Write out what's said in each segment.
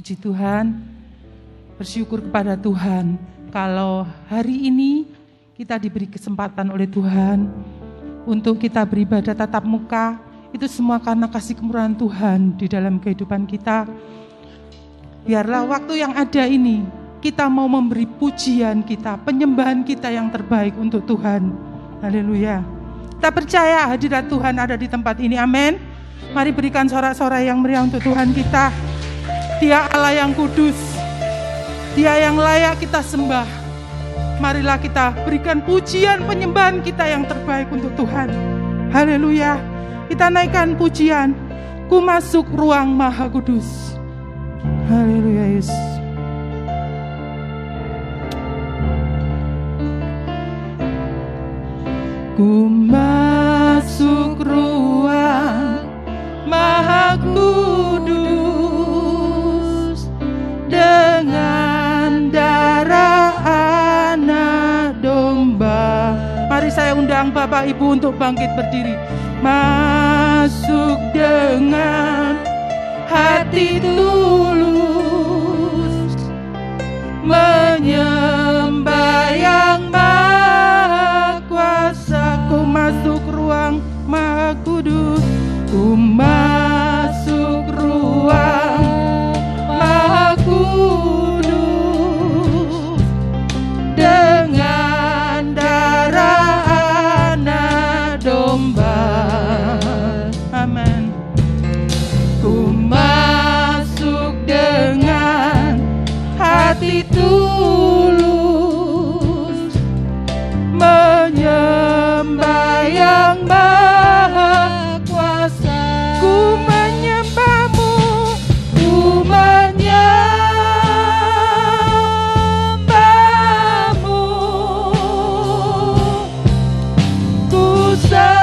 Puji Tuhan, bersyukur kepada Tuhan kalau hari ini kita diberi kesempatan oleh Tuhan untuk kita beribadah tatap muka. Itu semua karena kasih kemurahan Tuhan di dalam kehidupan kita. Biarlah waktu yang ada ini kita mau memberi pujian kita, penyembahan kita yang terbaik untuk Tuhan. Haleluya. Kita percaya hadirat Tuhan ada di tempat ini. Amin. Mari berikan sorak-sorai yang meriah untuk Tuhan kita. Dia Allah yang kudus. Dia yang layak kita sembah. Marilah kita berikan pujian penyembahan kita yang terbaik untuk Tuhan. Haleluya. Kita naikkan pujian. Ku masuk ruang Maha Kudus. Haleluya Yesus. Ku masuk ruang Maha Kudus dengan darah anak domba. Mari saya undang Bapak Ibu untuk bangkit berdiri. Masuk dengan hati tulus, menyembah yang Maha Kuasa. Ku masuk ruang Maha Kudus. Ku masuk ruang Maha Kudus dengan darah anak domba. Amin. Ku masuk dengan hati tulus, menyembah yang Maha Kuasa. Ku menyembahmu, ku menyembahmu, ku sembahmu,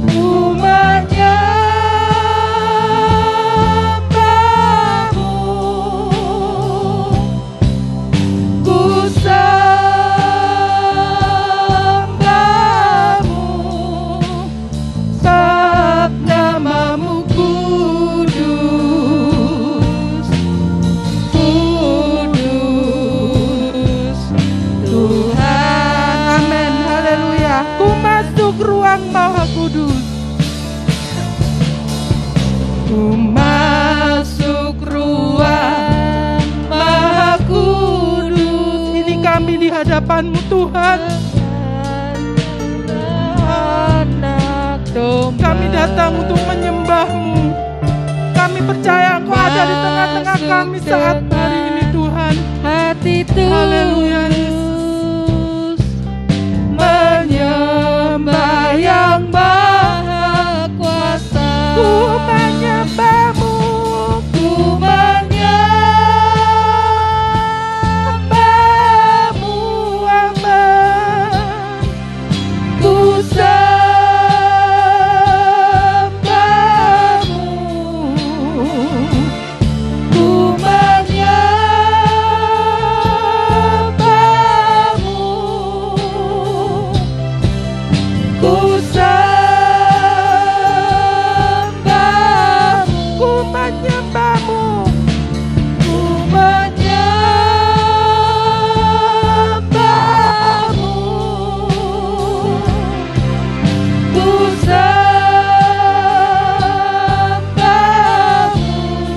ku menyembahmu, ku sembahmu, sebab namamu kudus, kudus Tuhan. Amin, haleluya. Ku masuk ruang Maha Kudus. Ku masuk ruang Maha Kudus. Ini kami di hadapan-Mu Tuhan. Anak domba. Kami datang untuk menyembah-Mu. Kami percaya Engkau ada di tengah-tengah kami saat hari ini Tuhan. Hati Haleluya. tulus, Menyembah yang Maha Kuasa. Ku menyembah-Mu, Ku menyembahmu, amin. ku sembahmu, ku menyembahmu, ku sembahmu, Ku menyembah-Mu, ku menyembahmu, ku sembahmu,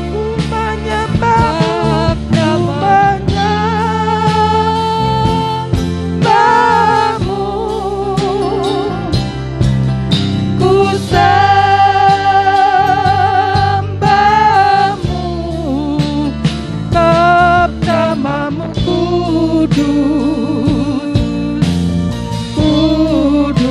ku menyembah-Mu, menyembahmu, ku sembahmu, sebab namamu kudus, kudus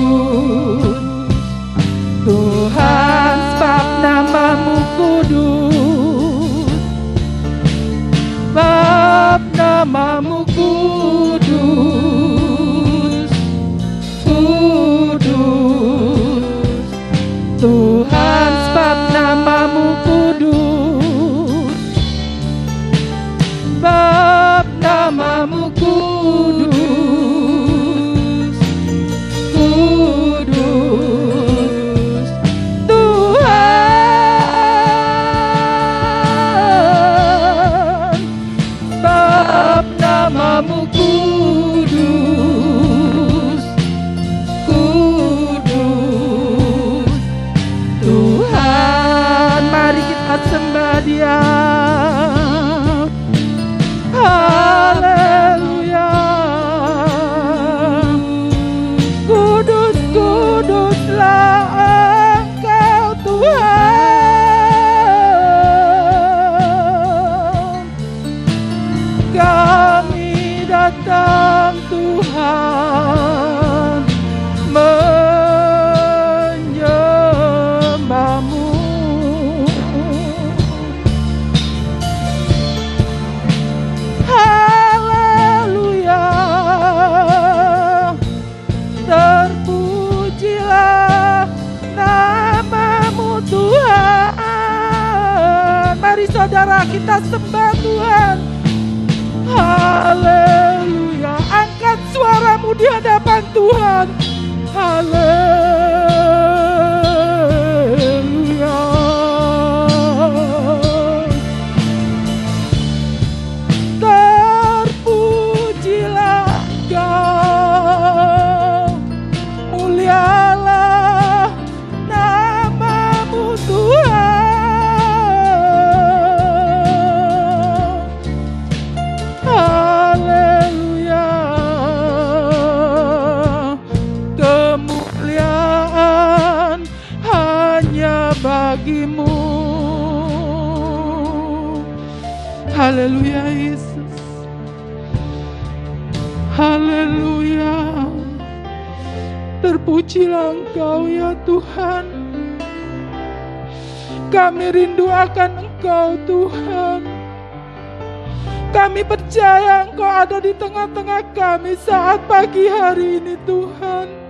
Mari saudara kita sembah Tuhan. Haleluya. Angkat suaramu di hadapan Tuhan. Haleluya. Terpujilah Engkau, mulialah namamu Tuhan. Haleluya. Kemuliaan hanya bagimu. Haleluya Yesus. Haleluya. Terpujilah Engkau ya Tuhan. Kami rindu akan Engkau Tuhan. Kami percaya Engkau ada di tengah-tengah kami saat pagi hari ini Tuhan.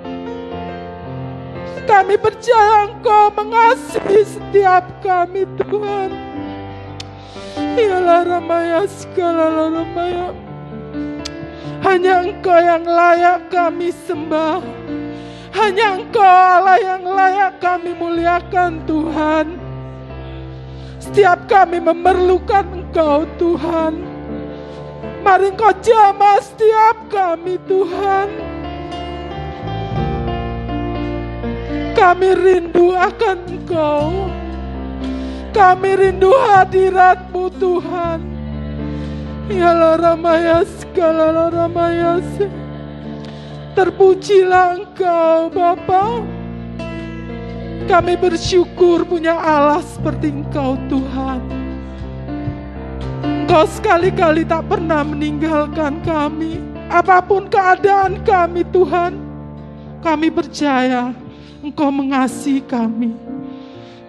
Kami percaya Engkau mengasihi setiap kami Tuhan. Ialah Ramaya segala Ramaya. Hanya Engkau yang layak kami sembah. Hanya Engkau Allah yang layak kami muliakan Tuhan. Setiap kami memerlukan Engkau Tuhan. Mari Engkau jamah setiap kami Tuhan. Kami rindu akan Engkau. Kami rindu hadirat-Mu Tuhan. Ialah Ramaya segala Ramaya. Terpujilah Engkau Bapa. Kami bersyukur punya Allah seperti Engkau Tuhan. Engkau sekali-kali tak pernah meninggalkan kami. Apapun keadaan kami Tuhan, kami percaya Engkau mengasihi kami.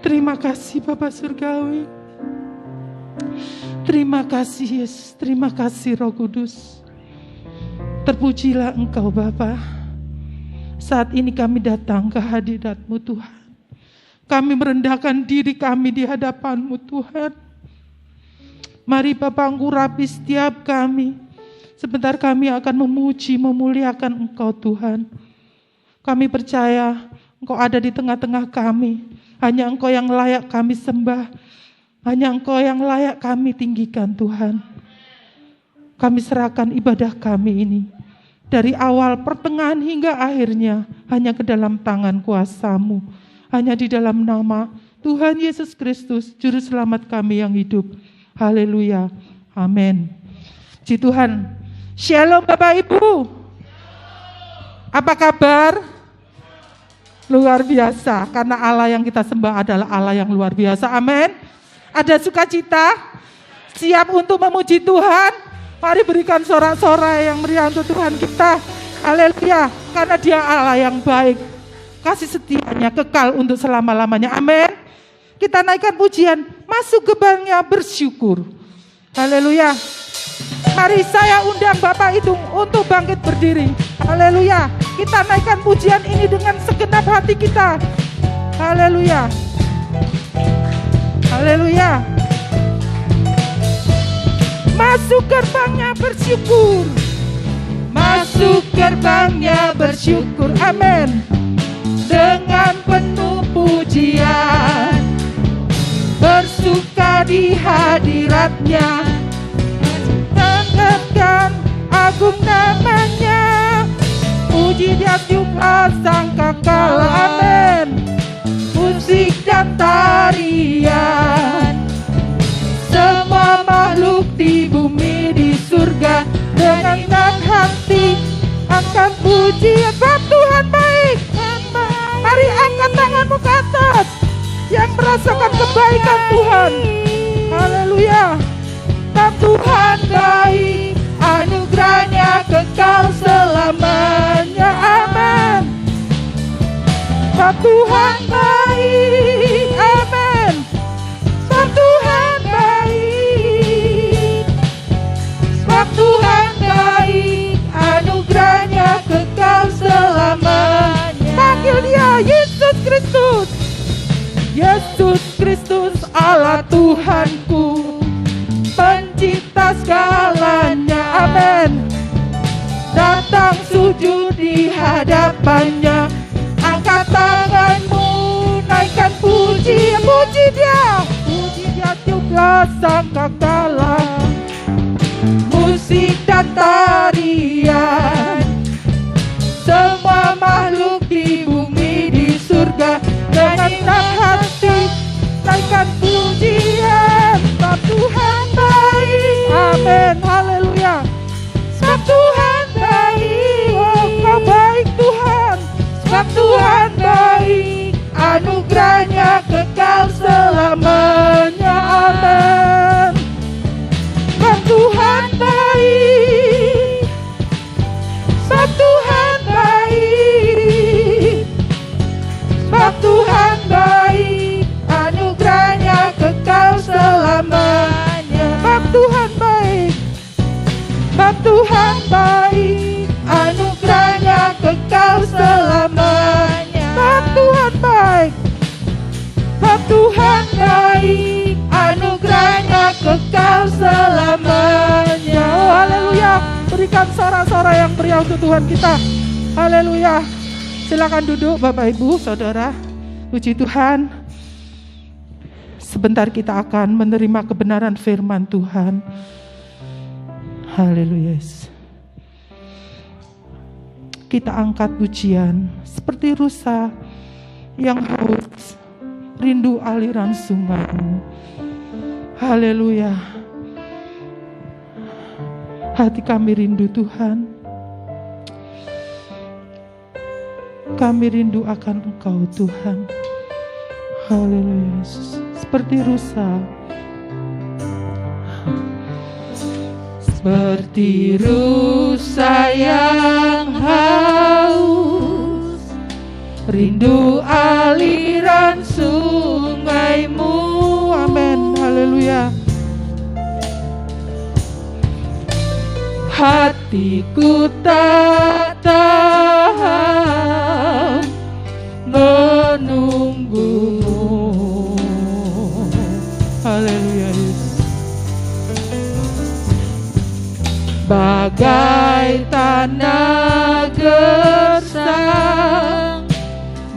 Terima kasih Bapa Surgawi. Terima kasih Yesus, terima kasih Roh Kudus. Terpujilah Engkau Bapa. Saat ini kami datang ke hadirat-Mu Tuhan. Kami merendahkan diri kami di hadapan-Mu Tuhan. Mari Bapa urapi setiap kami. Sebentar kami akan memuji, memuliakan Engkau Tuhan. Kami percaya Engkau ada di tengah-tengah kami. Hanya Engkau yang layak kami sembah. Hanya Engkau yang layak kami tinggikan Tuhan. Kami serahkan ibadah kami ini. Dari awal, pertengahan hingga akhirnya. Hanya ke dalam tangan kuasa-Mu. Hanya di dalam nama Tuhan Yesus Kristus, Juru Selamat kami yang hidup. Haleluya. Amin. Puji Tuhan. Shalom Bapak Ibu. Apa kabar? Luar biasa. Karena Allah yang kita sembah adalah Allah yang luar biasa. Amin. Ada sukacita? Siap untuk memuji Tuhan? Mari berikan sorak-sorai yang meriah untuk Tuhan kita. Haleluya. Karena Dia Allah yang baik. Kasih setianya kekal untuk selama-lamanya. Amin. Kita naikkan pujian. Masuk gerbangnya bersyukur. Haleluya. Mari saya undang Bapak itu untuk bangkit berdiri. Haleluya. Kita naikkan pujian ini dengan segenap hati kita. Haleluya. Haleluya. Masuk gerbangnya bersyukur. Masuk gerbangnya bersyukur. Amin. Dengan penuh pujian, bersuka di hadirat-Nya, angkatkan agung namanya, puji Dia juga sang kekal. Amin. Musik dan tarian, semua makhluk di bumi di surga, dengan senang hati akan pujian. Sebab Tuhan baik. Mari angkat tanganmu ke atas yang merasakan kebaikan Tuhan. Haleluya. Sebab Tuhan baik, anugerahnya kekal selamanya. Amin. Sebab Tuhan baik. Amin. Sebab Tuhan baik. Sebab Tuhan baik, anugerahnya kekal selamanya. Panggil Dia, Yesus Kristus. Yesus Kristus Allah Tuhanku, pencipta segalanya. Amin. Datang sujud di hadapannya, angkat tanganmu, naikkan puji. Puji dia tiuplah sangkakala, musik dan tarian. Semua makhluk di bumi, di surga, dengan senang hati naikkan pujian. Sebab Tuhan baik. Amin. Haleluya. Sebab Tuhan baik. Oh, Kau baik Tuhan. Sebab Tuhan baik, anugerahnya kekal selamanya. Amin. Sebab Tuhan baik. Sebab Tuhan baik. Sebab Tuhan baik, anugerahnya kekal selamanya. Sebab Tuhan baik. Sebab Tuhan baik, anugerahnya kekal selamanya. Sebab Tuhan baik. Sebab Tuhan baik, anugerahnya kekal selamanya. Oh, haleluya. Berikan sorak-sorak yang meriah untuk Tuhan kita. Haleluya. Silakan duduk Bapak Ibu Saudara. Puji Tuhan. Sebentar kita akan menerima kebenaran firman Tuhan. Haleluya. Kita angkat pujian seperti rusa yang haus, rindu aliran sungai-Mu. Haleluya. Hati kami rindu Tuhan. Kami rindu akan Engkau Tuhan. Haleluya Yesus. Seperti rusa. Seperti rusa yang haus, rindu aliran sungai-Mu. Amin. Haleluya. Hatiku tak tahan menunggu-Mu. Haleluya Yesus. Bagai tanah gersang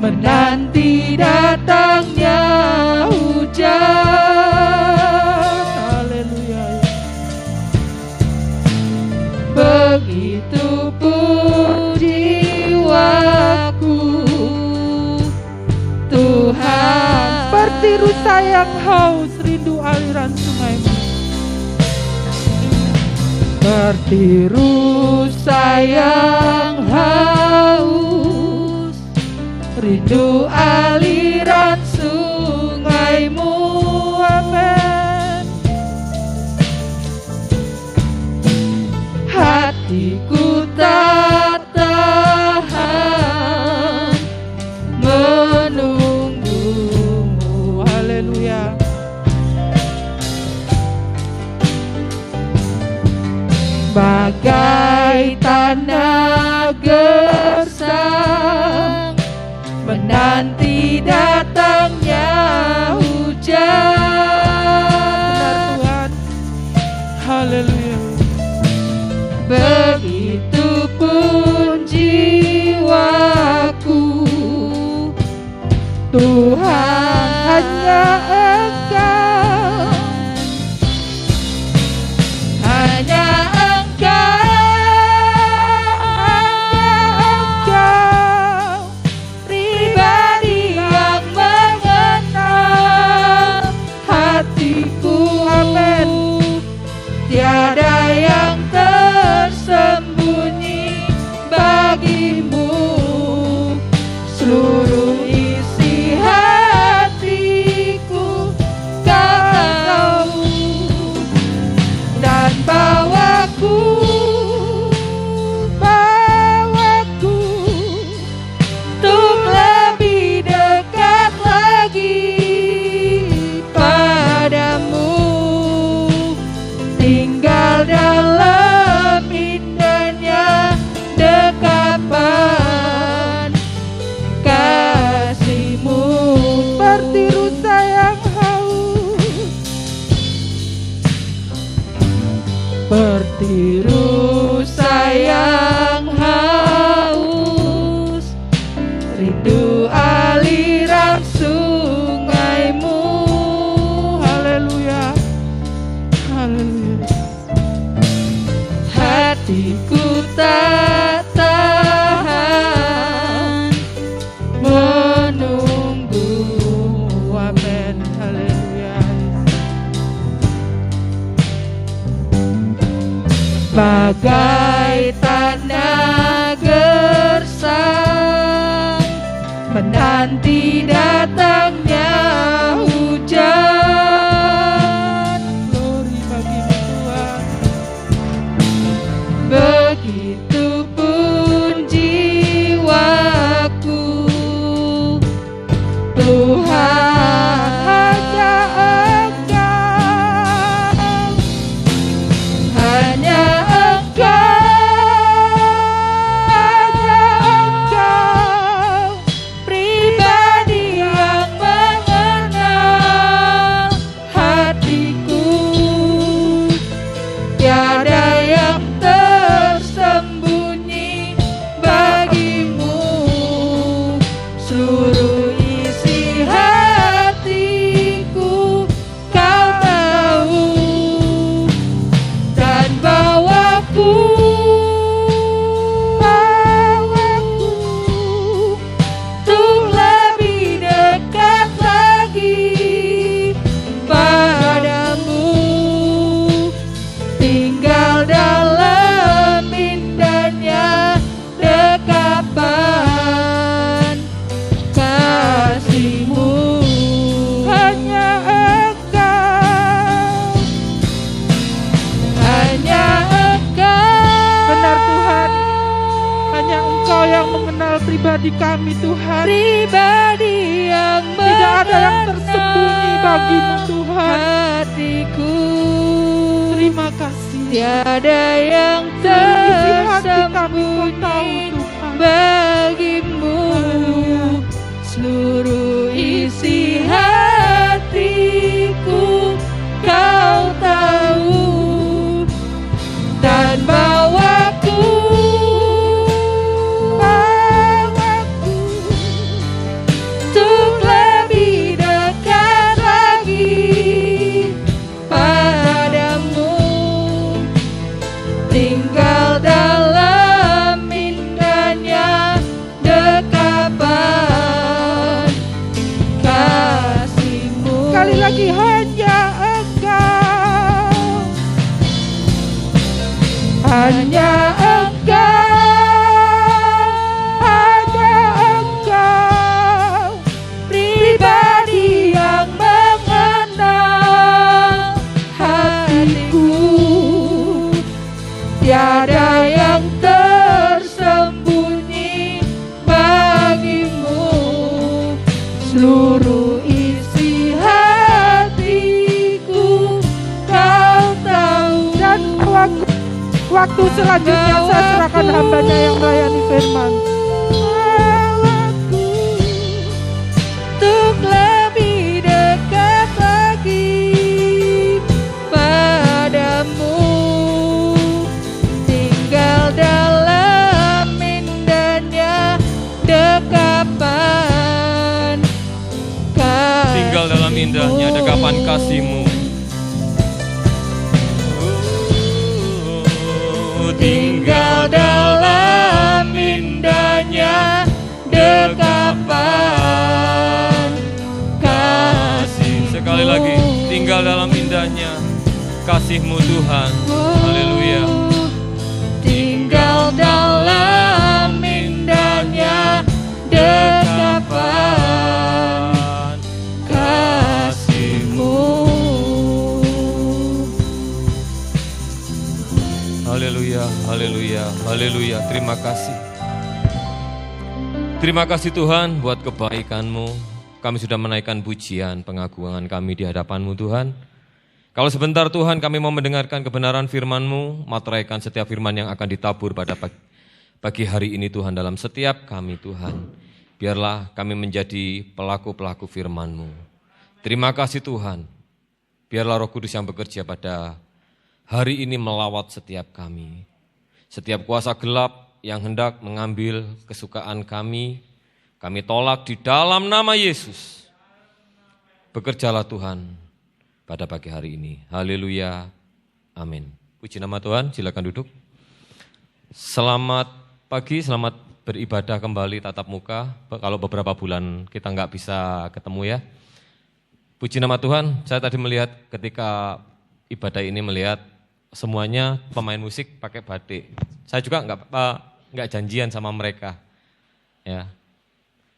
menanti datangnya hujan. Haleluya. Begitu pun jiwaku Tuhan, seperti rusa yang haus, rindu aliran sungai-Mu. Seperti rusa yang haus, rindu aliran sungai-Mu. Amin. Hatiku tak tahan menunggu-Mu. Haleluya. Bagai tanah gersang menanti datangnya hujan. Benar Tuhan. Haleluya. Begitu pun jiwaku Tuhan, hanya Engkau, hanya Engkau, pribadi yang mengenal hatiku. Amin. Tiada yang tersembunyi bagi-Mu, seluruh isi hatiku aliran sungaimu. Haleluya. Haleluya. Hatiku tak tahan menunggu. Amin. Haleluya. Bagai tanah gersang menanti datangnya hujan. Glory bagi Tuhan. Begitupun jiwaku, Tuhan hanya Engkau, hanya Engkau, pribadi yang mengenal hatiku. Tiada yang tersembunyi bagimu, seluruh isi hatiku Kau tahu, dan bawaku untuk lebih dekat lagi padamu, tinggal dalam indahnya dekapan kasih-Mu. Hanya Engkau. Hanya Engkau. Benar Tuhan. Hanya Engkau yang mengenal pribadi kami Tuhan. Pribadi yang Tidak ada yang tersembunyi bagimu Tuhan. hatiku. Terima kasih. Tiada yang Isi hati kami Kau tahu tersembunyi Tuhan. bagimu, seluruh isi hatiku Kau tahu, dan bawaku untuk lebih dekat lagi padamu, tinggal dalam indahnya dekapan kasih-Mu. Sekali lagi hanya Engkau. Hanya Engkau, pribadi yang mengenal hatiku. Tiada yang tersembunyi bagimu, seluruh isi hatiku Kau tahu. Dan waktu selanjutnya saya serahkan hambanya yang melayani firman. Untuk lebih dekat lagi padamu, tinggal dalam indahnya dekapan kasih-Mu. Tinggal dalam indahnya dekapan kasih-Mu. Tinggal dalam indahnya dekapan kasih-Mu. Sekali lagi, tinggal dalam indahnya kasih-Mu Tuhan. Haleluya. Tinggal dalam indahnya dekapan kasih-Mu. Haleluya, haleluya, haleluya. Terima kasih. Terima kasih Tuhan buat kebaikan-Mu. Kami sudah menaikkan pujian, pengagungan kami di hadapan-Mu Tuhan. Kalau sebentar Tuhan kami mau mendengarkan kebenaran firman-Mu, materaikan setiap firman yang akan ditabur pada pagi hari ini Tuhan dalam setiap kami Tuhan. Biarlah kami menjadi pelaku-pelaku firman-Mu. Terima kasih Tuhan. Biarlah Roh Kudus yang bekerja pada hari ini melawat setiap kami. Setiap kuasa gelap yang hendak mengambil kesukaan kami, Kami tolak di dalam nama Yesus. Bekerjalah Tuhan pada pagi hari ini. Haleluya. Amin. Puji nama Tuhan, silakan duduk. Selamat pagi, selamat beribadah kembali tatap muka. Kalau beberapa bulan kita nggak bisa ketemu ya. Puji nama Tuhan, saya tadi melihat ketika ibadah ini melihat semuanya pemain musik pakai batik. Saya juga nggak janjian sama mereka. Ya.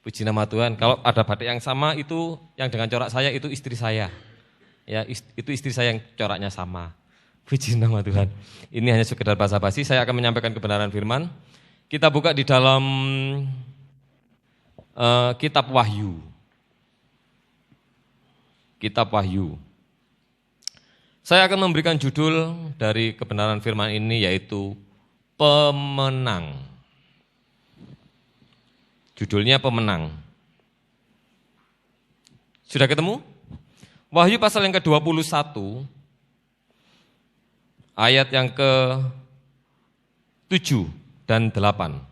Puji nama Tuhan, kalau ada batik yang sama itu yang dengan corak saya itu istri saya. Ya, itu istri saya yang coraknya sama. Puji nama Tuhan. Ini hanya sekedar basa-basi, saya akan menyampaikan kebenaran firman. Kita buka di dalam kitab Wahyu. Kitab Wahyu. Saya akan memberikan judul dari kebenaran firman ini yaitu Pemenang. Judulnya Pemenang. Sudah ketemu? Wahyu pasal yang ke-21, ayat yang ke-7 dan 8.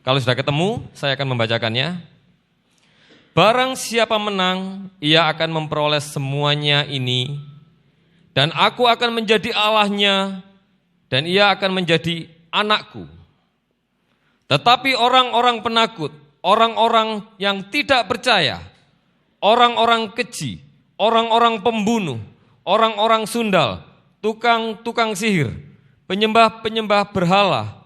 Kalau sudah ketemu, saya akan membacakannya. Barang siapa menang, ia akan memperoleh semuanya ini, dan aku akan menjadi Allahnya, dan ia akan menjadi anakku. Tetapi orang-orang penakut, orang-orang yang tidak percaya, orang-orang keji, orang-orang pembunuh, orang-orang sundal, tukang-tukang sihir, penyembah-penyembah berhala,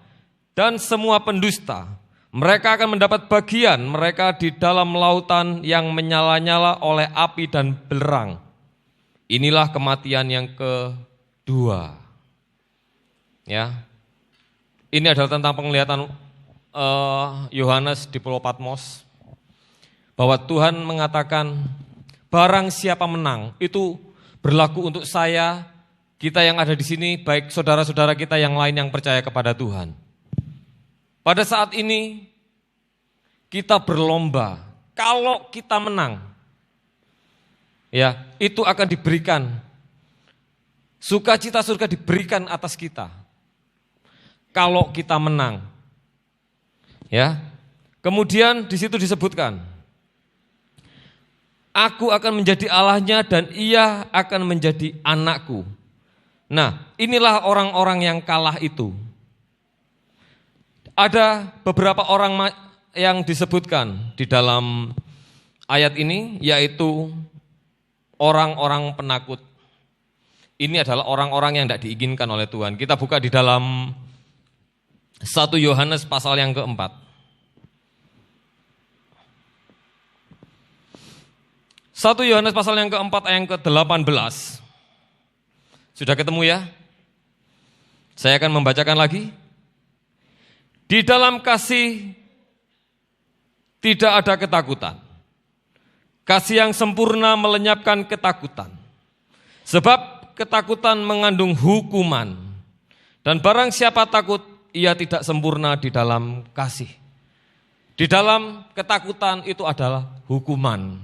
dan semua pendusta, mereka akan mendapat bagian mereka di dalam lautan yang menyala-nyala oleh api dan belerang. Inilah kematian yang kedua. Ya, ini adalah tentang penglihatan Yohanes di Pulau Patmos, bahwa Tuhan mengatakan barang siapa menang, itu berlaku untuk saya, kita yang ada di sini, baik saudara-saudara kita yang lain yang percaya kepada Tuhan. Pada saat ini kita berlomba, kalau kita menang, ya itu akan diberikan, sukacita surga diberikan atas kita. Kalau kita menang. Ya, kemudian di situ disebutkan, aku akan menjadi Allahnya dan ia akan menjadi anakku. Nah, inilah orang-orang yang kalah itu. Ada beberapa orang yang disebutkan di dalam ayat ini, yaitu orang-orang penakut. Ini adalah orang-orang yang tidak diinginkan oleh Tuhan. Kita buka di dalam 1 Yohanes pasal yang keempat. 1 Yohanes pasal yang keempat ayat yang ke-18. Sudah ketemu ya? Saya akan membacakan lagi. Di dalam kasih tidak ada ketakutan. Kasih yang sempurna melenyapkan ketakutan. Sebab ketakutan mengandung hukuman. Dan barang siapa takut, ia tidak sempurna di dalam kasih. Di dalam ketakutan itu adalah hukuman.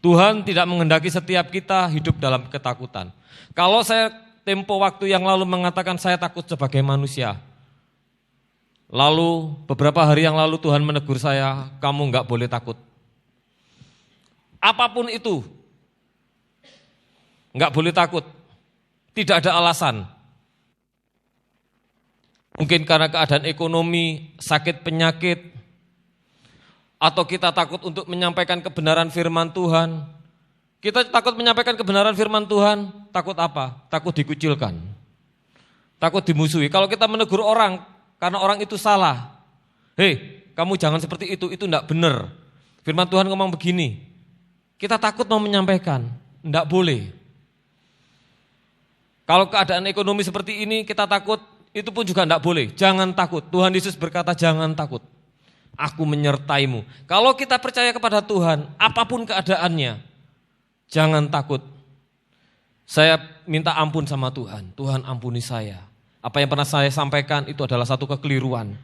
Tuhan tidak menghendaki setiap kita hidup dalam ketakutan. Kalau saya tempo waktu yang lalu mengatakan saya takut sebagai manusia, lalu beberapa hari yang lalu Tuhan menegur saya, kamu enggak boleh takut. Apapun itu, enggak boleh takut. Tidak ada alasan. Mungkin karena keadaan ekonomi, sakit penyakit, atau kita takut untuk menyampaikan kebenaran firman Tuhan. Kita takut menyampaikan kebenaran firman Tuhan, takut apa? Takut dikucilkan, takut dimusuhi. Kalau kita menegur orang, karena orang itu salah. Hei, kamu jangan seperti itu enggak benar. Firman Tuhan ngomong begini. Kita takut mau menyampaikan, enggak boleh. Kalau keadaan ekonomi seperti ini, kita takut, itu pun juga enggak boleh. Jangan takut. Tuhan Yesus berkata, jangan takut. Aku menyertaimu. Kalau kita percaya kepada Tuhan, apapun keadaannya, jangan takut. Saya minta ampun sama Tuhan. Tuhan ampuni saya. Apa yang pernah saya sampaikan itu adalah satu kekeliruan.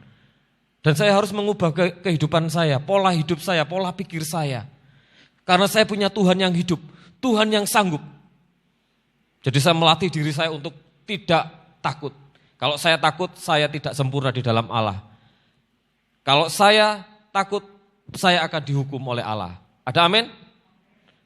Dan saya harus mengubah kehidupan saya, pola hidup saya, pola pikir saya. Karena saya punya Tuhan yang hidup, Tuhan yang sanggup. Jadi saya melatih diri saya untuk tidak takut. Kalau saya takut, saya tidak sempurna di dalam Allah. Kalau saya takut saya akan dihukum oleh Allah. Ada amin?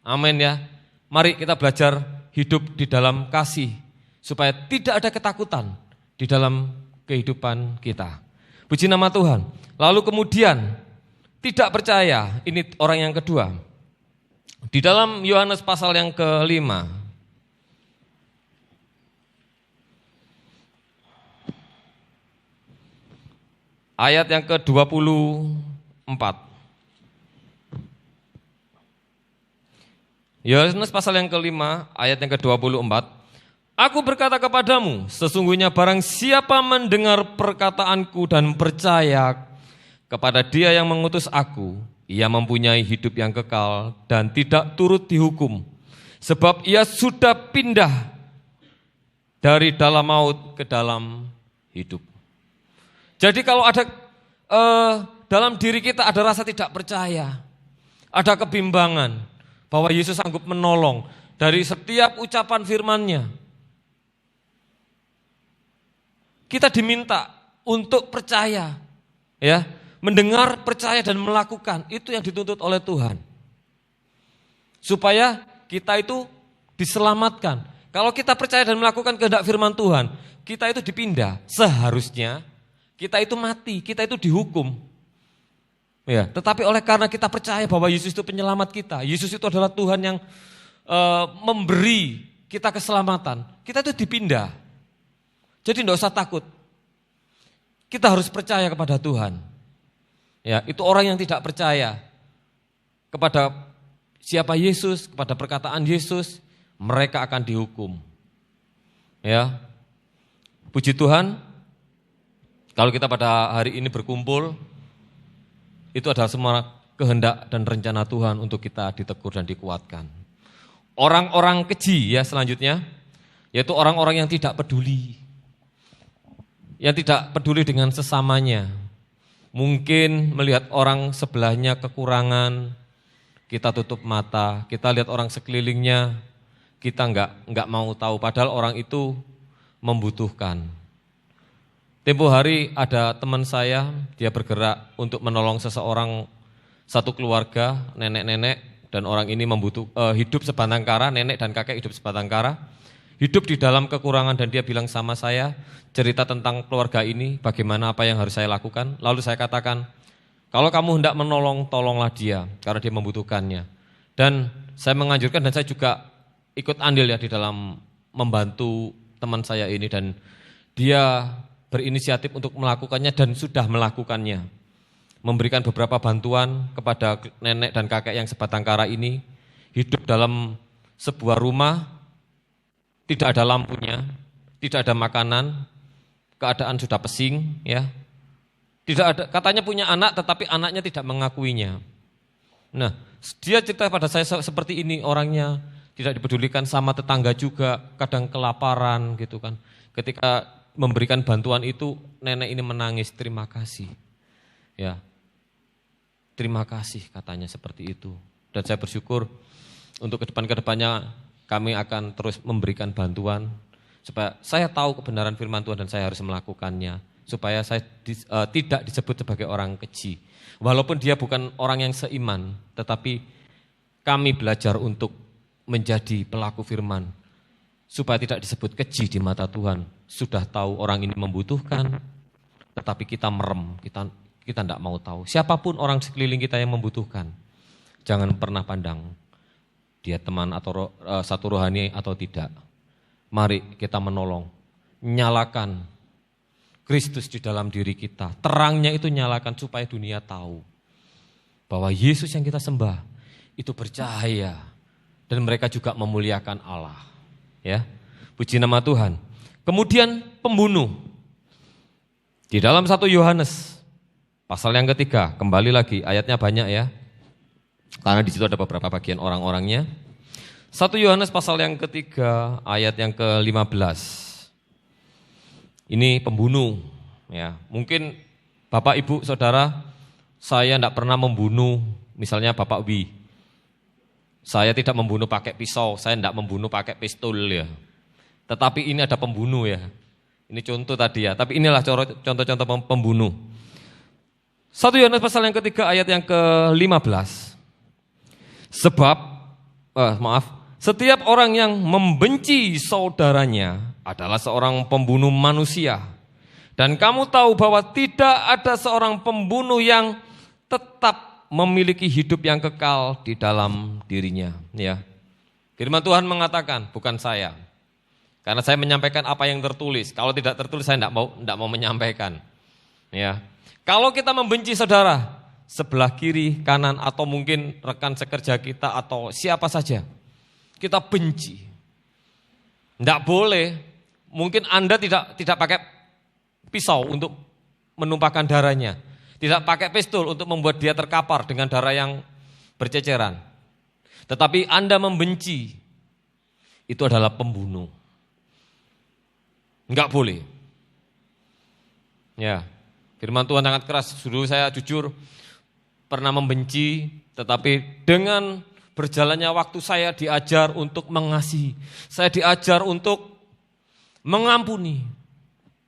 Amin ya. Mari kita belajar hidup di dalam kasih supaya tidak ada ketakutan di dalam kehidupan kita. Puji nama Tuhan. Lalu kemudian tidak percaya, ini orang yang kedua. Di dalam Yohanes pasal yang ke-5. Ayat yang ke-24. Yohanes pasal yang ke-5, ayat yang ke-24. Aku berkata kepadamu, sesungguhnya barang siapa mendengar perkataanku dan percaya kepada Dia yang mengutus aku, ia mempunyai hidup yang kekal dan tidak turut dihukum, sebab ia sudah pindah dari dalam maut ke dalam hidup. Jadi kalau ada dalam diri kita ada rasa tidak percaya, ada kebimbangan bahwa Yesus sanggup menolong dari setiap ucapan firman-Nya, kita diminta untuk percaya, ya, mendengar, percaya dan melakukan. Itu yang dituntut oleh Tuhan. Supaya kita itu diselamatkan. Kalau kita percaya dan melakukan kehendak firman Tuhan, kita itu dipindah. Seharusnya kita itu mati, kita itu dihukum. Ya, tetapi oleh karena kita percaya bahwa Yesus itu penyelamat kita, Yesus itu adalah Tuhan yang memberi kita keselamatan, kita itu dipindah. Jadi tidak usah takut. Kita harus percaya kepada Tuhan. Ya, itu orang yang tidak percaya kepada siapa Yesus, kepada perkataan Yesus, mereka akan dihukum. Ya. Puji Tuhan. Kalau kita pada hari ini berkumpul, itu adalah semua kehendak dan rencana Tuhan untuk kita ditegur dan dikuatkan. Orang-orang keji ya selanjutnya, yaitu orang-orang yang tidak peduli. Yang tidak peduli dengan sesamanya. Mungkin melihat orang sebelahnya kekurangan, kita tutup mata, kita lihat orang sekelilingnya, kita enggak mau tahu, padahal orang itu membutuhkan. Tempo hari ada teman saya, dia bergerak untuk menolong seseorang, satu keluarga, nenek-nenek, dan orang ini hidup sebatang kara, nenek dan kakek hidup sebatang kara. Hidup di dalam kekurangan dan dia bilang sama saya, cerita tentang keluarga ini, bagaimana apa yang harus saya lakukan. Lalu saya katakan, kalau kamu hendak menolong, tolonglah dia, karena dia membutuhkannya. Dan saya menganjurkan dan saya juga ikut andil ya di dalam membantu teman saya ini. Dan dia berinisiatif untuk melakukannya dan sudah melakukannya. Memberikan beberapa bantuan kepada nenek dan kakek yang sebatang kara ini, hidup dalam sebuah rumah, tidak ada lampunya, tidak ada makanan, keadaan sudah pesing, ya. Tidak ada, katanya punya anak, tetapi anaknya tidak mengakuinya. Nah, dia cerita pada saya seperti ini, orangnya tidak dipedulikan sama tetangga juga, kadang kelaparan gitu kan. Ketika memberikan bantuan itu, nenek ini menangis, terima kasih, ya. Terima kasih katanya seperti itu. Dan saya bersyukur untuk kedepannya kami akan terus memberikan bantuan supaya saya tahu kebenaran firman Tuhan dan saya harus melakukannya. Supaya saya tidak disebut sebagai orang keji. Walaupun dia bukan orang yang seiman, tetapi kami belajar untuk menjadi pelaku firman. Supaya tidak disebut keji di mata Tuhan. Sudah tahu orang ini membutuhkan, tetapi kita merem, kita tidak mau tahu. Siapapun orang sekeliling kita yang membutuhkan, jangan pernah pandang dia teman atau satu rohani atau tidak. Mari kita menolong, nyalakan Kristus di dalam diri kita. Terangnya itu nyalakan supaya dunia tahu bahwa Yesus yang kita sembah itu bercahaya dan mereka juga memuliakan Allah. Ya, puji nama Tuhan. Kemudian pembunuh. Di dalam 1 Yohanes pasal yang ketiga, kembali lagi ayatnya banyak ya. Karena di situ ada beberapa bagian orang-orangnya. 1 Yohanes pasal yang ketiga, ayat yang ke-15. Ini pembunuh. Ya, mungkin Bapak, Ibu, Saudara, saya tidak pernah membunuh, misalnya Bapak Wi. Saya tidak membunuh pakai pisau, saya tidak membunuh pakai pistol ya. Tetapi ini ada pembunuh ya. Ini contoh tadi ya, tapi inilah contoh-contoh pembunuh. 1 Yohanes pasal yang ketiga ayat yang ke-15. Sebab, setiap orang yang membenci saudaranya adalah seorang pembunuh manusia. Dan kamu tahu bahwa tidak ada seorang pembunuh yang tetap memiliki hidup yang kekal di dalam dirinya. Ya. Firman Tuhan mengatakan, bukan saya. Karena saya menyampaikan apa yang tertulis. Kalau tidak tertulis saya tidak mau menyampaikan. Ya. Kalau kita membenci saudara, sebelah kiri, kanan, atau mungkin rekan sekerja kita atau siapa saja, kita benci. Tidak boleh. Mungkin Anda tidak pakai pisau untuk menumpahkan darahnya. Tidak pakai pistol untuk membuat dia terkapar dengan darah yang berceceran. Tetapi Anda membenci, itu adalah pembunuh. Enggak boleh. Ya, firman Tuhan sangat keras. Dulu saya jujur pernah membenci, tetapi dengan berjalannya waktu saya diajar untuk mengasihi. Saya diajar untuk mengampuni.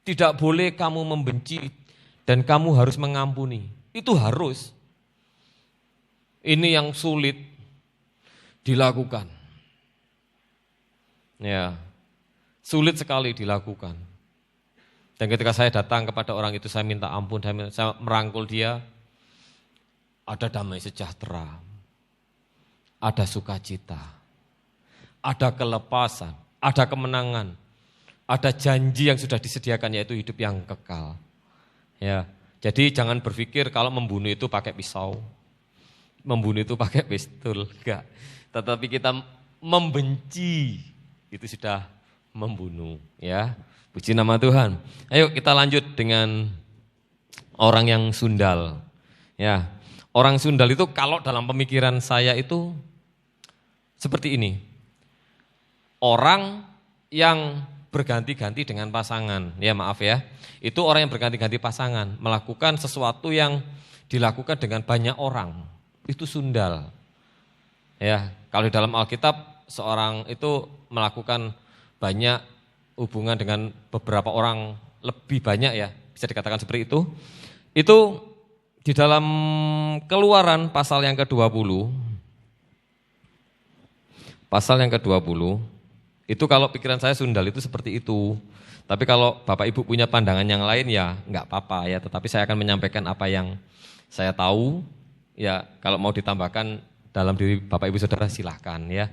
Tidak boleh kamu membenci dan kamu harus mengampuni. Itu harus. Ini yang sulit dilakukan. Ya, sulit sekali dilakukan. Dan ketika saya datang kepada orang itu, saya minta ampun, saya merangkul dia, ada damai sejahtera, ada sukacita, ada kelepasan, ada kemenangan, ada janji yang sudah disediakan, yaitu hidup yang kekal. Ya, jadi jangan berpikir kalau membunuh itu pakai pisau, membunuh itu pakai pistol, enggak. Tetapi kita membenci, itu sudah membunuh. Ya, puji nama Tuhan. Ayo kita lanjut dengan orang yang sundal. Ya, orang sundal itu kalau dalam pemikiran saya itu seperti ini. Orang yang berganti-ganti dengan pasangan, ya maaf ya, itu orang yang berganti-ganti pasangan, melakukan sesuatu yang dilakukan dengan banyak orang, itu sundal. Ya, kalau di dalam Alkitab seorang itu melakukan banyak hubungan dengan beberapa orang, lebih banyak ya, bisa dikatakan seperti itu. Itu di dalam Keluaran pasal yang ke-20, itu kalau pikiran saya sundal itu seperti itu. Tapi kalau Bapak Ibu punya pandangan yang lain ya enggak apa-apa ya. Tetapi saya akan menyampaikan apa yang saya tahu. Ya kalau mau ditambahkan dalam diri Bapak Ibu Saudara silahkan ya.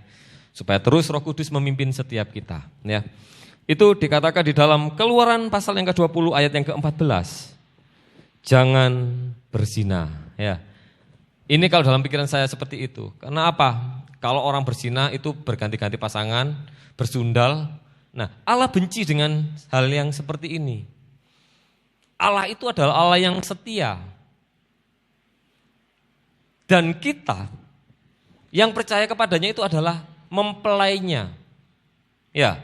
Supaya terus Roh Kudus memimpin setiap kita ya. Itu dikatakan di dalam Keluaran pasal yang ke-20 ayat yang ke-14. Jangan berzina ya. Ini kalau dalam pikiran saya seperti itu. Karena apa? Kalau orang berzina itu berganti-ganti pasangan, bersundal. Nah, Allah benci dengan hal yang seperti ini. Allah itu adalah Allah yang setia. Dan kita yang percaya kepadanya itu adalah mempelainya. Ya,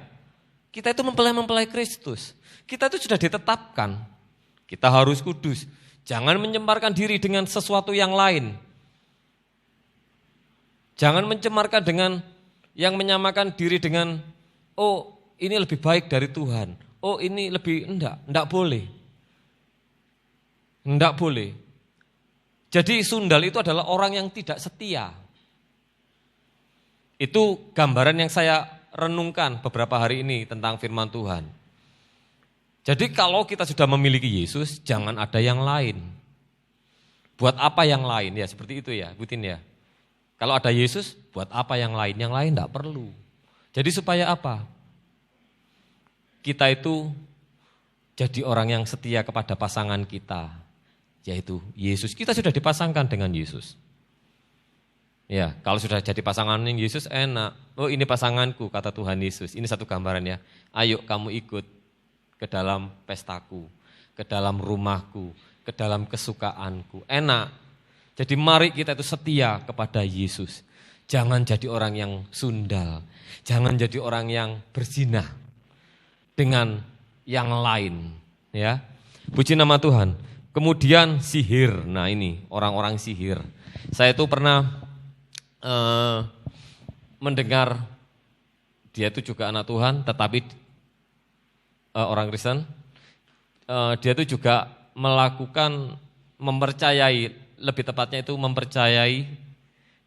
kita itu mempelai Kristus. Kita itu sudah ditetapkan. Kita harus kudus. Jangan mencemarkan diri dengan sesuatu yang lain. Jangan mencemarkan dengan yang menyamakan diri dengan, oh ini lebih baik dari Tuhan. Oh ini lebih, enggak boleh. Enggak boleh. Jadi sundal itu adalah orang yang tidak setia. Itu gambaran yang saya renungkan beberapa hari ini tentang firman Tuhan. Jadi kalau kita sudah memiliki Yesus, jangan ada yang lain. Buat apa yang lain? Ya seperti itu ya, ikutin ya. Kalau ada Yesus, buat apa yang lain? Yang lain enggak perlu. Jadi supaya apa? Kita itu jadi orang yang setia kepada pasangan kita, yaitu Yesus. Kita sudah dipasangkan dengan Yesus. Ya, kalau sudah jadi pasangan dengan Yesus enak. Oh ini pasanganku, kata Tuhan Yesus. Ini satu gambaran ya. Ayo kamu ikut ke dalam pestaku, ke dalam rumahku, ke dalam kesukaanku. Enak. Jadi mari kita itu setia kepada Yesus. Jangan jadi orang yang sundal. Jangan jadi orang yang berzina dengan yang lain. Ya, puji nama Tuhan. Kemudian sihir. Nah ini orang-orang sihir. Saya itu pernah mendengar dia itu juga anak Tuhan, tetapi orang Kristen. Dia itu juga melakukan mempercayai, lebih tepatnya itu mempercayai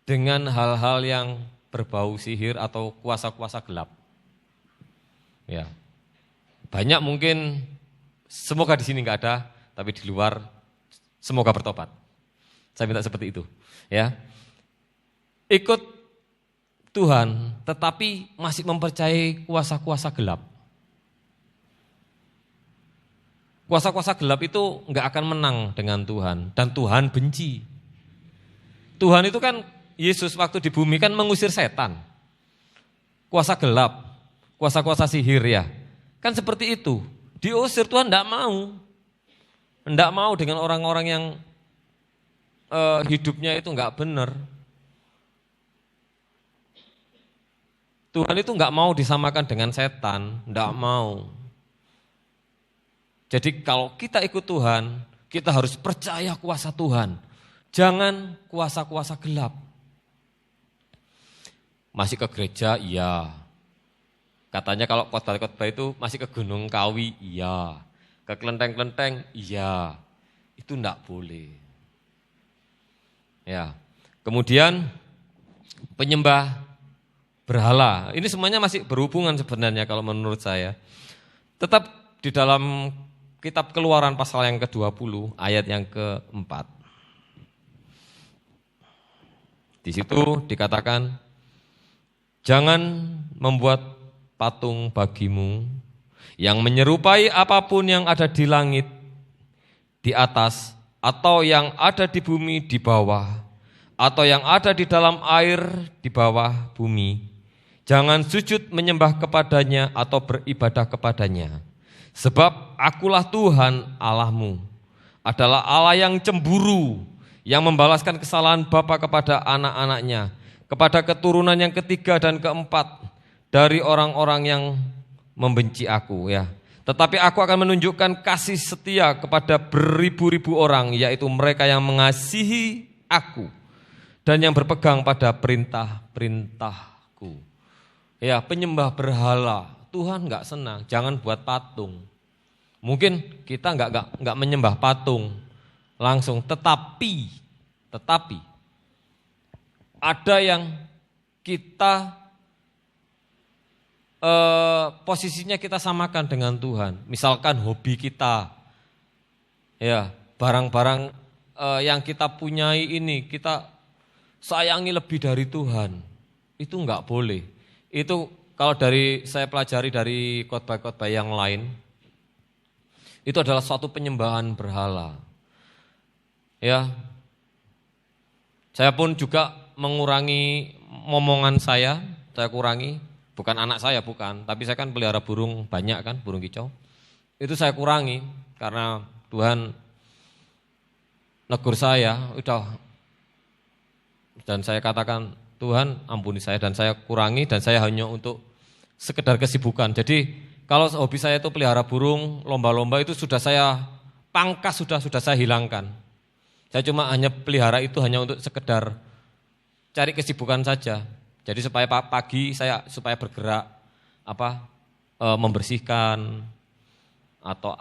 dengan hal-hal yang berbau sihir atau kuasa-kuasa gelap. Ya. Banyak mungkin, semoga di sini enggak ada, tapi di luar semoga bertobat. Saya minta seperti itu, ya. Ikut Tuhan, tetapi masih mempercayai kuasa-kuasa gelap. Kuasa-kuasa gelap itu enggak akan menang dengan Tuhan, dan Tuhan benci. Tuhan itu kan, Yesus waktu di bumi kan mengusir setan. Kuasa gelap, kuasa-kuasa sihir ya. Kan seperti itu. Diusir, Tuhan enggak mau. Enggak mau dengan orang-orang yang hidupnya itu enggak benar. Tuhan itu enggak mau disamakan dengan setan, enggak mau. Jadi kalau kita ikut Tuhan, kita harus percaya kuasa Tuhan. Jangan kuasa-kuasa gelap. Masih ke gereja, iya. Katanya kalau khotbah itu masih ke Gunung Kawi, iya. Ke kelenteng-kelenteng, iya. Itu enggak boleh. Ya. Kemudian penyembah berhala. Ini semuanya masih berhubungan sebenarnya kalau menurut saya. Tetap di dalam kitab Keluaran pasal yang ke-20 ayat yang ke-4. Di situ dikatakan, jangan membuat patung bagimu yang menyerupai apapun yang ada di langit, di atas, atau yang ada di bumi di bawah, atau yang ada di dalam air di bawah bumi. Jangan sujud menyembah kepadanya atau beribadah kepadanya. Sebab akulah Tuhan Allahmu, adalah Allah yang cemburu, yang membalaskan kesalahan bapa kepada anak-anaknya, kepada keturunan yang ketiga dan keempat dari orang-orang yang membenci aku ya. Tetapi aku akan menunjukkan kasih setia kepada beribu-ribu orang, yaitu mereka yang mengasihi aku dan yang berpegang pada perintah-perintahku. Ya, penyembah berhala, Tuhan enggak senang, jangan buat patung. Mungkin kita enggak menyembah patung langsung, tetapi ada yang kita posisinya kita samakan dengan Tuhan. Misalkan hobi kita, ya barang-barang yang kita punyai ini kita sayangi lebih dari Tuhan. Itu enggak boleh. Itu kalau saya pelajari dari khotbah-khotbah yang lain, itu adalah suatu penyembahan berhala. Ya, saya pun juga mengurangi momongan saya kurangi. Bukan anak saya, bukan. Tapi saya kan pelihara burung banyak kan, burung kicau. Itu saya kurangi karena Tuhan negur saya, dan saya katakan, Tuhan ampuni saya, dan saya kurangi, dan saya hanya untuk sekedar kesibukan. Jadi kalau hobi saya itu pelihara burung, lomba-lomba itu sudah saya pangkas, sudah saya hilangkan. Saya cuma hanya pelihara itu hanya untuk sekedar cari kesibukan saja. Jadi supaya pagi saya supaya bergerak membersihkan atau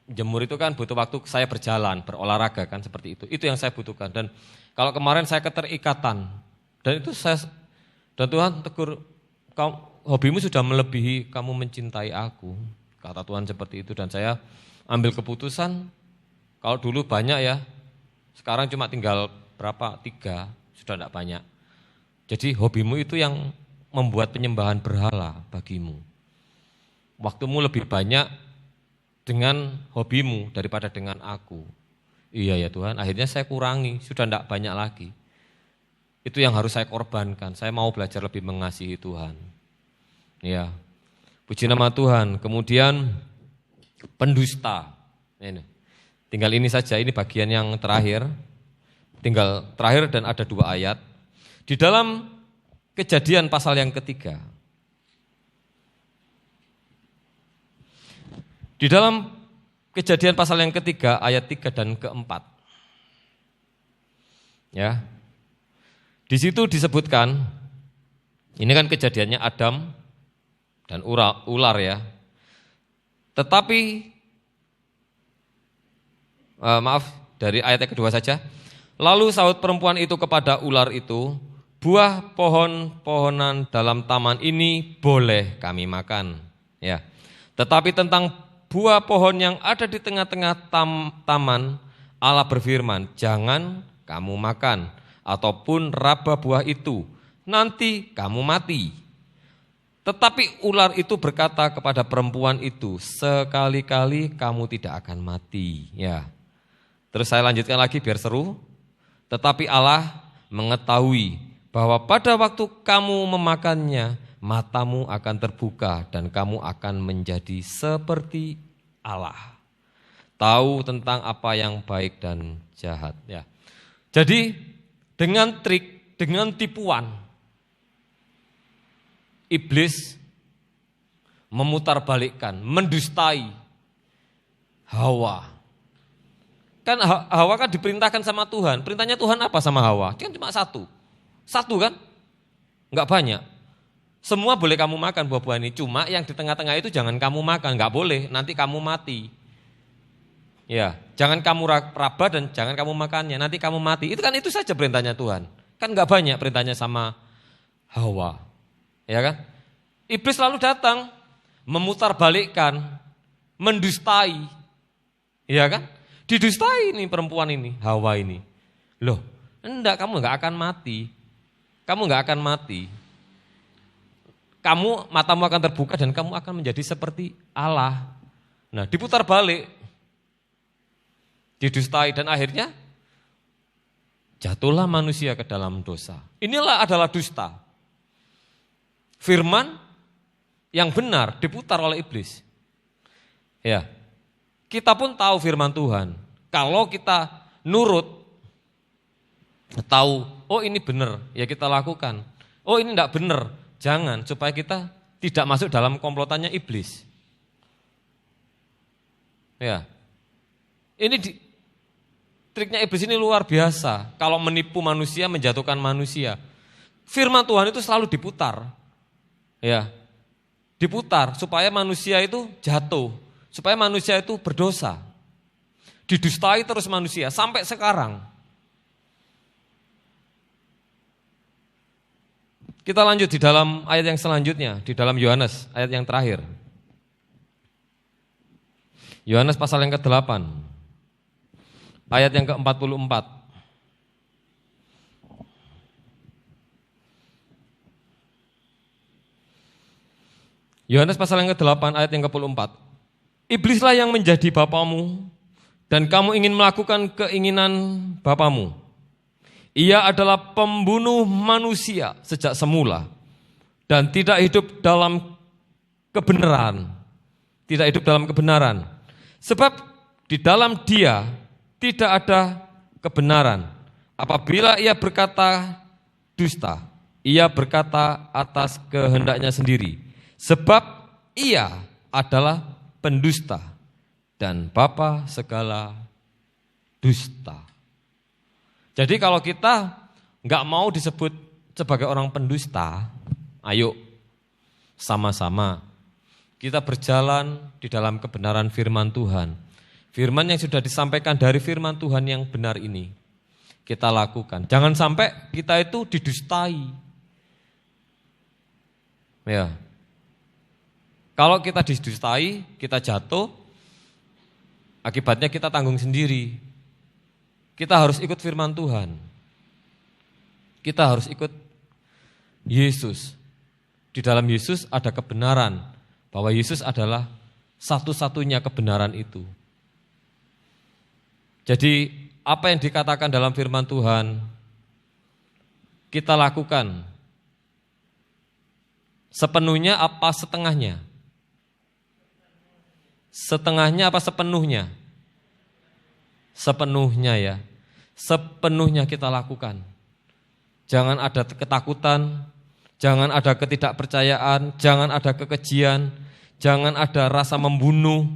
jemur itu kan butuh waktu saya berjalan, berolahraga kan seperti itu. Itu yang saya butuhkan. Dan kalau kemarin saya keterikatan dan Tuhan tegur, hobimu sudah melebihi kamu mencintai aku. Kata Tuhan seperti itu dan saya ambil keputusan. Kalau dulu banyak ya, sekarang cuma tinggal 3, sudah tidak banyak. Jadi hobimu itu yang membuat penyembahan berhala bagimu. Waktumu lebih banyak dengan hobimu daripada dengan aku. Iya ya Tuhan, akhirnya saya kurangi, sudah tidak banyak lagi. Itu yang harus saya korbankan, saya mau belajar lebih mengasihi Tuhan. Ya, puji nama Tuhan. Kemudian pendusta. Ini. Tinggal ini saja, ini bagian yang terakhir. Tinggal terakhir dan ada 2 ayat. Di dalam Kejadian pasal yang ketiga. Di dalam Kejadian pasal yang ketiga ayat 3 dan ke-4. Ya. Di situ disebutkan, ini kan kejadiannya Adam dan ular ya. Tetapi dari ayat yang kedua saja. Lalu sahut perempuan itu kepada ular itu, buah pohon-pohonan dalam taman ini boleh kami makan. Ya. Tetapi tentang buah pohon yang ada di tengah-tengah taman, Allah berfirman, jangan kamu makan, ataupun raba buah itu, nanti kamu mati. Tetapi ular itu berkata kepada perempuan itu, sekali-kali kamu tidak akan mati. Ya. Terus saya lanjutkan lagi biar seru. Tetapi Allah mengetahui bahwa pada waktu kamu memakannya, matamu akan terbuka dan kamu akan menjadi seperti Allah. Tahu tentang apa yang baik dan jahat. Ya. Jadi dengan trik, dengan tipuan, iblis memutarbalikkan, mendustai Hawa. Kan Hawa kan diperintahkan sama Tuhan. Perintahnya Tuhan apa sama Hawa? Dia kan cuma satu. Satu kan? Enggak banyak. Semua boleh kamu makan buah-buah ini. Cuma yang di tengah-tengah itu jangan kamu makan. Enggak boleh, nanti kamu mati. Ya, jangan kamu raba dan jangan kamu makannya. Nanti kamu mati. Itu kan itu saja perintahnya Tuhan. Kan enggak banyak perintahnya sama Hawa. Ya kan? Iblis selalu datang memutarbalikkan, mendustai. Ya kan? Didustai nih perempuan ini, Hawa ini. Loh, enggak, kamu enggak akan mati. Kamu enggak akan mati. Kamu, matamu akan terbuka dan kamu akan menjadi seperti Allah. Nah, diputar balik. Didustai dan akhirnya jatuhlah manusia ke dalam dosa. Inilah adalah dusta. Firman yang benar diputar oleh iblis. Ya, kita pun tahu firman Tuhan. Kalau kita nurut, tahu, oh ini benar, ya kita lakukan. Oh ini enggak benar, jangan, supaya kita tidak masuk dalam komplotannya iblis. Ya, ini triknya iblis ini luar biasa. Kalau menipu manusia, menjatuhkan manusia. Firman Tuhan itu selalu diputar. Ya, diputar supaya manusia itu jatuh, supaya manusia itu berdosa. Didustai terus manusia sampai sekarang. Kita lanjut di dalam ayat yang selanjutnya, di dalam Yohanes, ayat yang terakhir. Yohanes pasal yang ke-8, ayat yang ke-44. Yohanes pasal yang ke-8 ayat yang ke-44. Iblislah yang menjadi bapamu dan kamu ingin melakukan keinginan bapamu. Ia adalah pembunuh manusia sejak semula dan tidak hidup dalam kebenaran. Tidak hidup dalam kebenaran. Sebab di dalam dia tidak ada kebenaran. Apabila ia berkata dusta, ia berkata atas kehendaknya sendiri. Sebab ia adalah pendusta dan bapa segala dusta. Jadi kalau kita nggak mau disebut sebagai orang pendusta, ayo sama-sama kita berjalan di dalam kebenaran firman Tuhan. Firman yang sudah disampaikan dari firman Tuhan yang benar ini kita lakukan. Jangan sampai kita itu didustai. Ya. Kalau kita didustai, kita jatuh, akibatnya kita tanggung sendiri. Kita harus ikut firman Tuhan. Kita harus ikut Yesus. Di dalam Yesus ada kebenaran, bahwa Yesus adalah satu-satunya kebenaran itu. Jadi apa yang dikatakan dalam firman Tuhan, kita lakukan sepenuhnya apa setengahnya? Setengahnya apa sepenuhnya? Sepenuhnya ya. Sepenuhnya kita lakukan. Jangan ada ketakutan, jangan ada ketidakpercayaan, jangan ada kekejian, jangan ada rasa membunuh,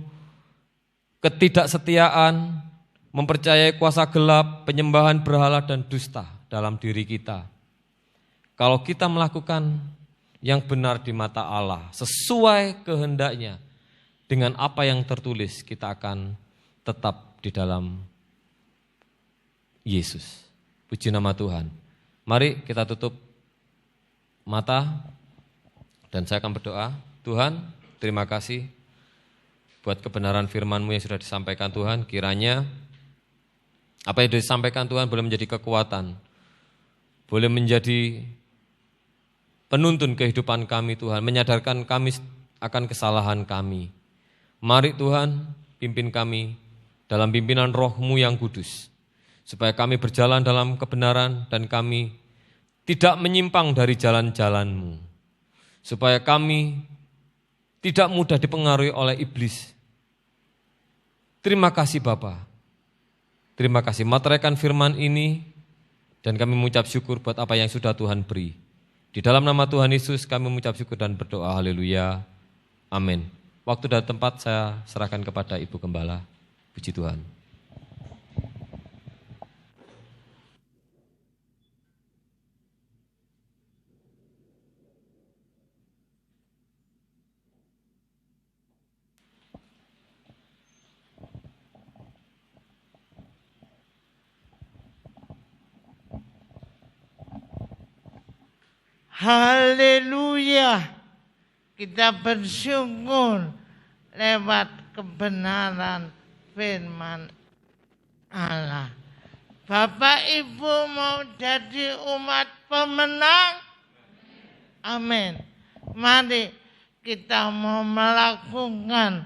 ketidaksetiaan, mempercayai kuasa gelap, penyembahan berhala dan dusta dalam diri kita. Kalau kita melakukan yang benar di mata Allah, sesuai kehendaknya, dengan apa yang tertulis, kita akan tetap di dalam Yesus. Puji nama Tuhan. Mari kita tutup mata dan saya akan berdoa. Tuhan, terima kasih buat kebenaran firman-Mu yang sudah disampaikan Tuhan. Kiranya apa yang disampaikan Tuhan boleh menjadi kekuatan, boleh menjadi penuntun kehidupan kami Tuhan, menyadarkan kami akan kesalahan kami. Mari Tuhan, pimpin kami dalam pimpinan Roh-Mu yang kudus, supaya kami berjalan dalam kebenaran dan kami tidak menyimpang dari jalan-jalan-Mu, supaya kami tidak mudah dipengaruhi oleh iblis. Terima kasih Bapa. Terima kasih, materaikan firman ini dan kami mengucap syukur buat apa yang sudah Tuhan beri. Di dalam nama Tuhan Yesus kami mengucap syukur dan berdoa, haleluya, amin. Waktu dan tempat saya serahkan kepada Ibu Gembala. Puji Tuhan. Haleluya. Kita bersyukur lewat kebenaran firman Allah. Bapak Ibu mau jadi umat pemenang? Amin. Mari kita mau melakukan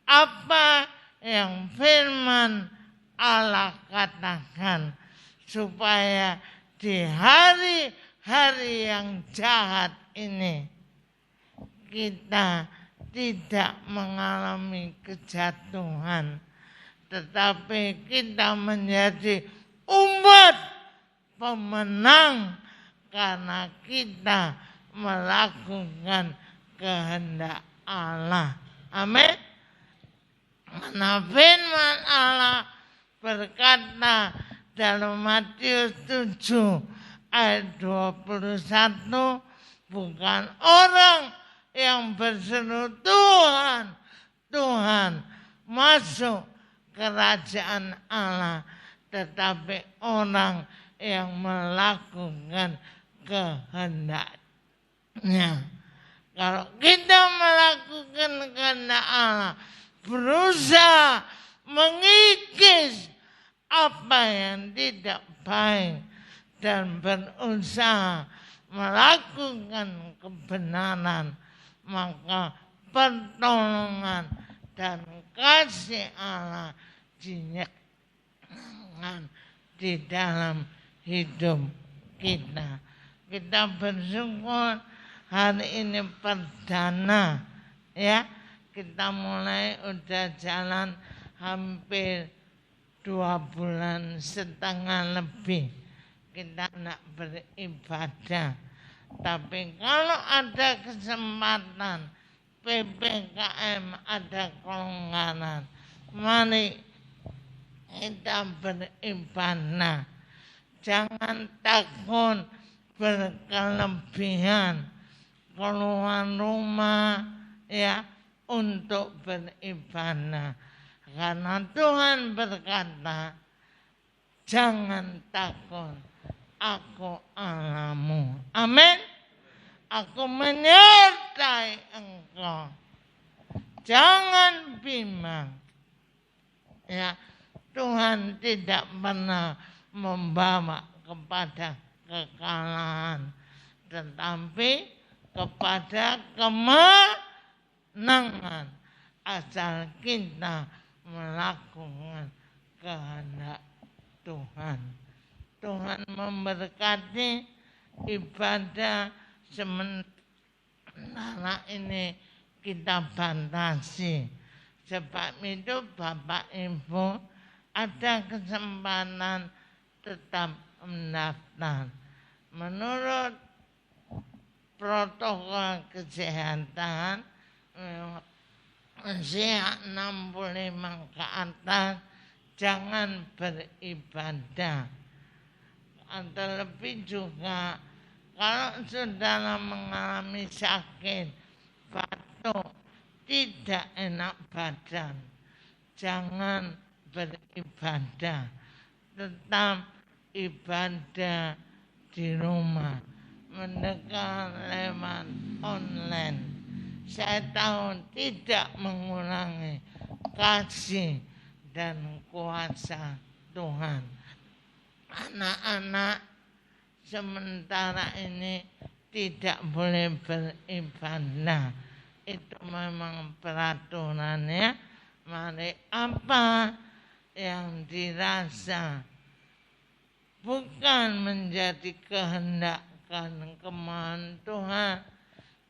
apa yang firman Allah katakan, supaya di hari yang jahat ini kita tidak mengalami kejatuhan, tetapi kita menjadi umat pemenang karena kita melakukan kehendak Allah. Amin. Karena firman Allah berkata dalam Matius 7 ayat 21, bukan orang yang berseru Tuhan, Tuhan masuk kerajaan Allah, tetapi orang yang melakukan kehendaknya. Kalau kita melakukan kehendak Allah, berusaha mengikis apa yang tidak baik dan berusaha melakukan kebenaran, maka pertolongan dan kasih Allah dinyatakan di dalam hidup kita. Kita bersyukur hari ini perdana, ya. Kita mulai udah jalan hampir 2,5 bulan lebih. Kita nak beribadah. Tapi kalau ada kesempatan PPKM ada kelonggaran, mari kita beribadah. Jangan takut berkelebihan keluar rumah, ya, untuk beribadah. Karena Tuhan berkata, jangan takut, aku Allahmu. Amin. Aku menyertai engkau. Jangan bimbang. Ya, Tuhan tidak pernah membawa kepada kekalahan, tetapi kepada kemenangan, asal kita melakukan kehendak Tuhan. Tuhan memberkati ibadah sementara ini kita batasi. Sebab itu Bapak Ibu ada kesempatan tetap mendaftar. Menurut protokol kesehatan usia 65 ke atas jangan beribadah. Atau lebih juga kalau saudara mengalami sakit, batuk, tidak enak badan, jangan beribadah. Tetap ibadah di rumah, mendengar lewat online. Saya tahu tidak mengurangi kasih dan kuasa Tuhan. Anak-anak sementara ini tidak boleh beribadah. Itu memang peraturannya. Mari apa yang dirasa bukan menjadi kehendak dan kemauan Tuhan,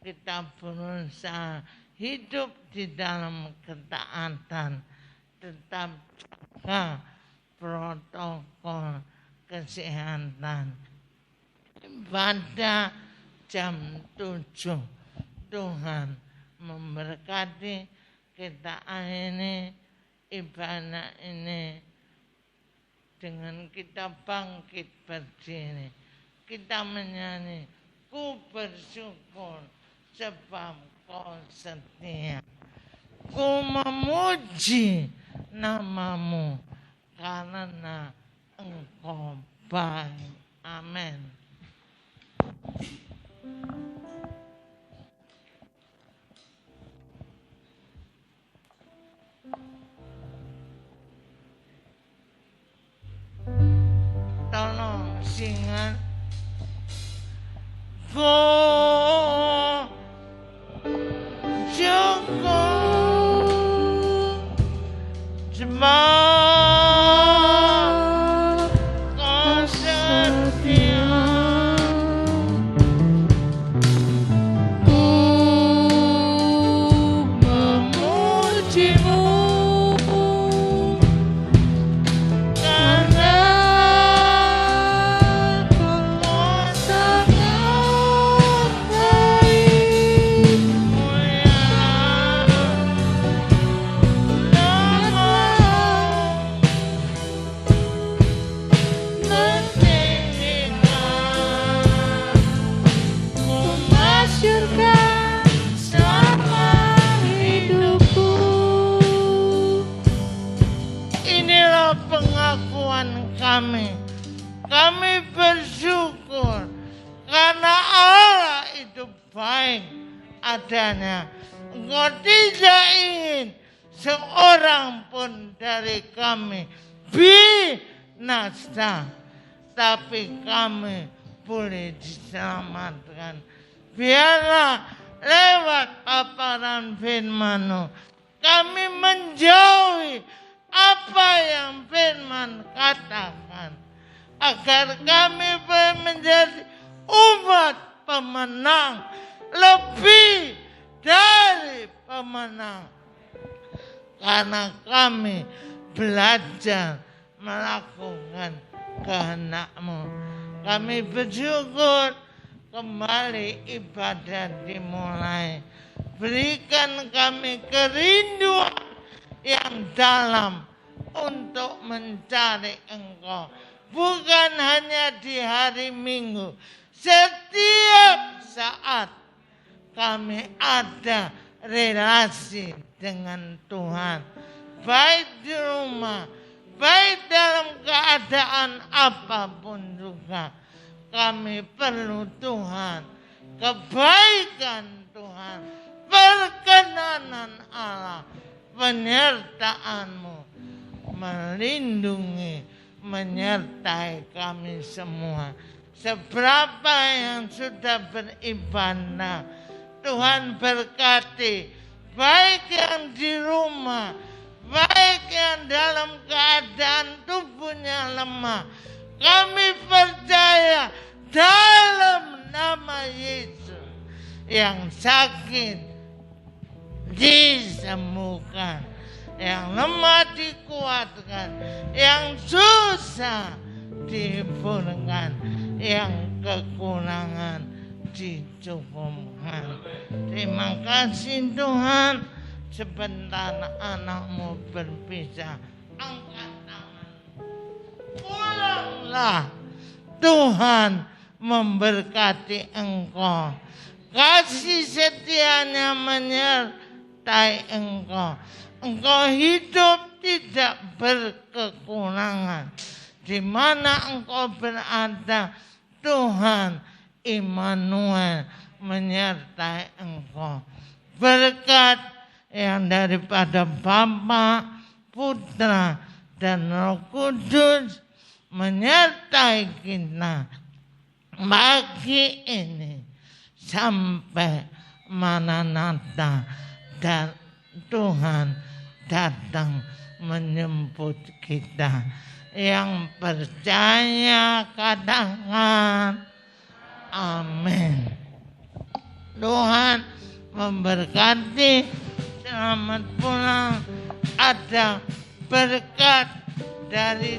kita berusaha hidup di dalam ketaatan, tetap jaga protokol kesehatan. Ibadah jam 7, Tuhan memberkati kita ini, ibadah ini dengan kita bangkit berdiri. Kita menyanyi, ku bersyukur sebab kau setia. Ku memuji namamu karena engkau baik. Amin. Tolong singan. Ku syukur sebab kau setia. Ku memujimu karena kau sangat baik. Inilah pengakuan kami. Kami bersyukur karena Allah itu baik adanya. Engkau tidak ingin seorang pun dari kami binasa, tapi kami boleh diselamatkan. Biarlah lewat paparan firman-Mu kami menjauhi apa yang firman katakan, agar kami boleh menjadi umat pemenang, lebih dari pemenang. Karena kami belajar melakukan kehendak-Mu. Kami bersyukur kembali ibadah dimulai. Berikan kami kerinduan yang dalam untuk mencari Engkau. Bukan hanya di hari Minggu. Setiap saat kami ada relasi dengan Tuhan. Baik di rumah, baik dalam keadaan apapun juga. Kami perlu Tuhan, kebaikan Tuhan, perkenanan Allah, penyertaan-Mu, melindungi, menyertai kami semua. Seberapa yang sudah beribadah, Tuhan berkati, baik yang di rumah, baik yang dalam keadaan tubuhnya lemah. Kami percaya dalam nama Yesus, yang sakit disembuhkan, yang lemah dikuatkan, yang susah dihiburkan, yang kekurangan dicukupkan. Terima kasih Tuhan. Sebentar anak-Mu berpisah, angkat tangan, pulanglah. Tuhan memberkati engkau, kasih setianya menyertai engkau. Engkau hidup tidak berkekurangan di mana Engkau berada, Tuhan Immanuel menyertai Engkau. Berkat yang daripada Bapa, Putra, dan Roh Kudus menyertai kita pagi ini sampai Maranatha dan Tuhan datang menjemput kita. Yang percaya katakan amin. Tuhan memberkati. Selamat pulang. Ada berkat dari